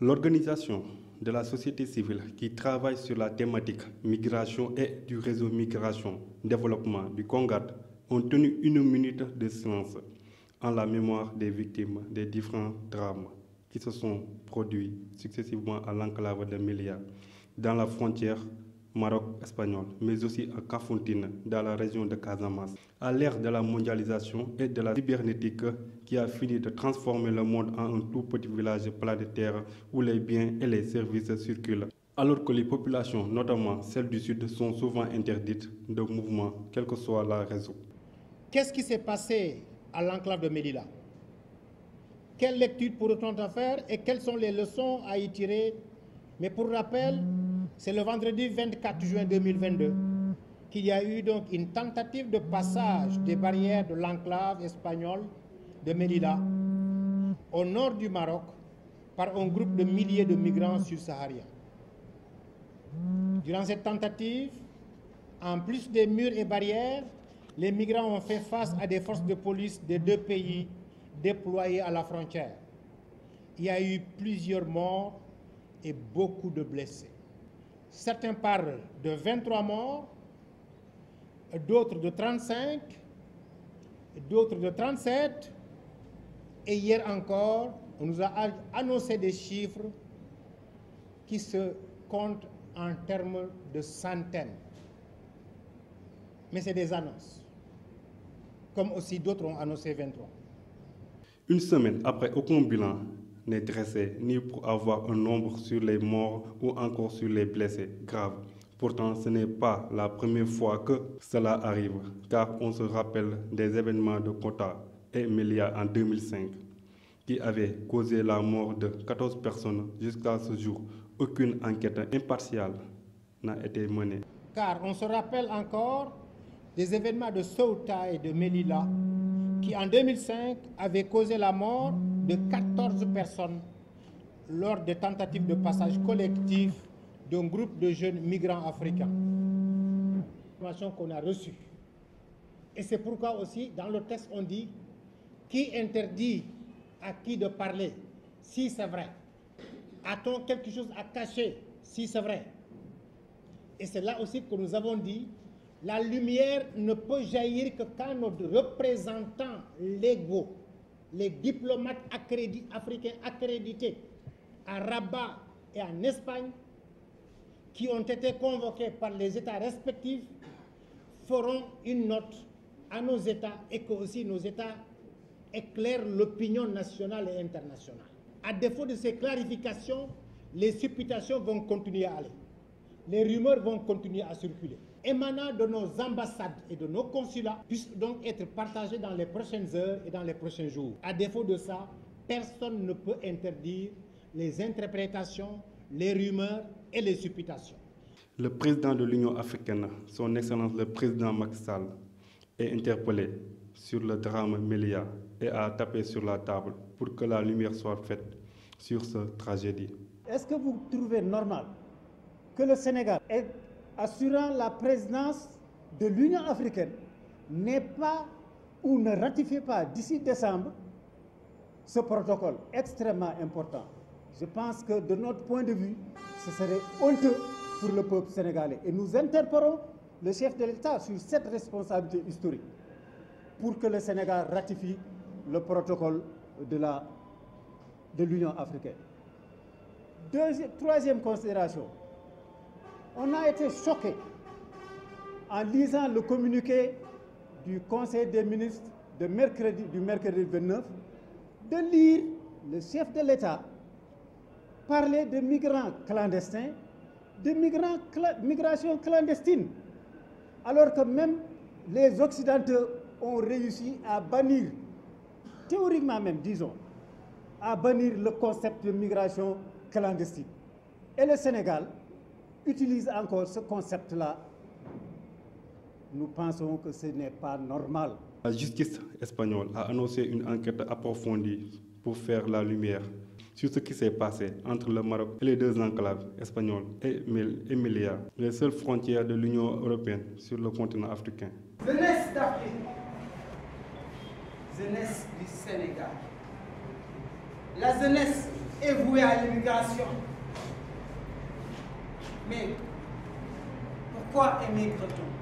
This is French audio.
L'organisation de la société civile qui travaille sur la thématique migration et du réseau Migration Développement du CONGAD ont tenu une minute de silence en la mémoire des victimes des différents drames qui se sont produits successivement à l'enclave de Melilla, dans la frontière Maroc-espagnole, mais aussi à Kafountine, dans la région de Casamance. À l'ère de la mondialisation et de la cybernétique qui a fini de transformer le monde en un tout petit village planétaire où les biens et les services circulent. Alors que les populations, notamment celles du Sud, sont souvent interdites de mouvement, quelle que soit la raison. Qu'est-ce qui s'est passé à l'enclave de Melilla? Quelle lecture pourrait-on en faire et quelles sont les leçons à y tirer? Mais pour rappel, c'est le vendredi 24 juin 2022 qu'il y a eu donc une tentative de passage des barrières de l'enclave espagnole de Melilla au nord du Maroc par un groupe de milliers de migrants subsahariens. Durant cette tentative, en plus des murs et barrières, les migrants ont fait face à des forces de police des deux pays déployées à la frontière. Il y a eu plusieurs morts et beaucoup de blessés. Certains parlent de 23 morts, d'autres de 35, d'autres de 37. Et hier encore, on nous a annoncé des chiffres qui se comptent en termes de centaines. Mais c'est des annonces, comme aussi d'autres ont annoncé 23. Une semaine après, aucun bilan n'est dressé ni pour avoir un nombre sur les morts ou encore sur les blessés graves. Pourtant, ce n'est pas la première fois que cela arrive, car on se rappelle des événements de Kota et Melilla en 2005, qui avaient causé la mort de 14 personnes. Jusqu'à ce jour, aucune enquête impartiale n'a été menée. Car on se rappelle encore des événements de Ceuta et de Melilla, qui en 2005 avaient causé la mort de 14 personnes lors des tentatives de passage collectif d'un groupe de jeunes migrants africains. Information qu'on a reçue. Et c'est pourquoi aussi, dans le texte, on dit qui interdit à qui de parler, si c'est vrai. A-t-on quelque chose à cacher, si c'est vrai? Et c'est là aussi que nous avons dit la lumière ne peut jaillir que quand nos représentants légaux, les diplomates africains accrédités à Rabat et en Espagne, qui ont été convoqués par les États respectifs, feront une note à nos États et que aussi nos États éclairent l'opinion nationale et internationale. À défaut de ces clarifications, les supputations vont continuer à aller. Les rumeurs vont continuer à circuler. Émanant de nos ambassades et de nos consulats puissent donc être partagées dans les prochaines heures et dans les prochains jours. À défaut de ça, personne ne peut interdire les interprétations, les rumeurs et les supputations. Le président de l'Union africaine, son Excellence le président Macky Sall, est interpellé sur le drame Melilla et a tapé sur la table pour que la lumière soit faite sur cette tragédie. Est-ce que vous trouvez normal que le Sénégal, assurant la présidence de l'Union africaine, n'ait pas ou ne ratifie pas d'ici décembre ce protocole extrêmement important? Je pense que de notre point de vue, ce serait honteux pour le peuple sénégalais. Et nous interpellons le chef de l'État sur cette responsabilité historique pour que le Sénégal ratifie le protocole de l'Union africaine. Troisième considération, on a été choqués en lisant le communiqué du Conseil des ministres du mercredi 29, de lire le chef de l'État parler de migrants clandestins, de migration clandestine, alors que même les Occidentaux ont réussi à bannir, théoriquement même, disons, à bannir le concept de migration clandestine. Et le Sénégal utilise encore ce concept-là. Nous pensons que ce n'est pas normal. La justice espagnole a annoncé une enquête approfondie pour faire la lumière sur ce qui s'est passé entre le Maroc et les deux enclaves espagnoles et Melilla, les seules frontières de l'Union européenne sur le continent africain. Jeunesse d'Afrique, jeunesse du Sénégal, la jeunesse est voué à l'immigration. Mais pourquoi émigre-t-on?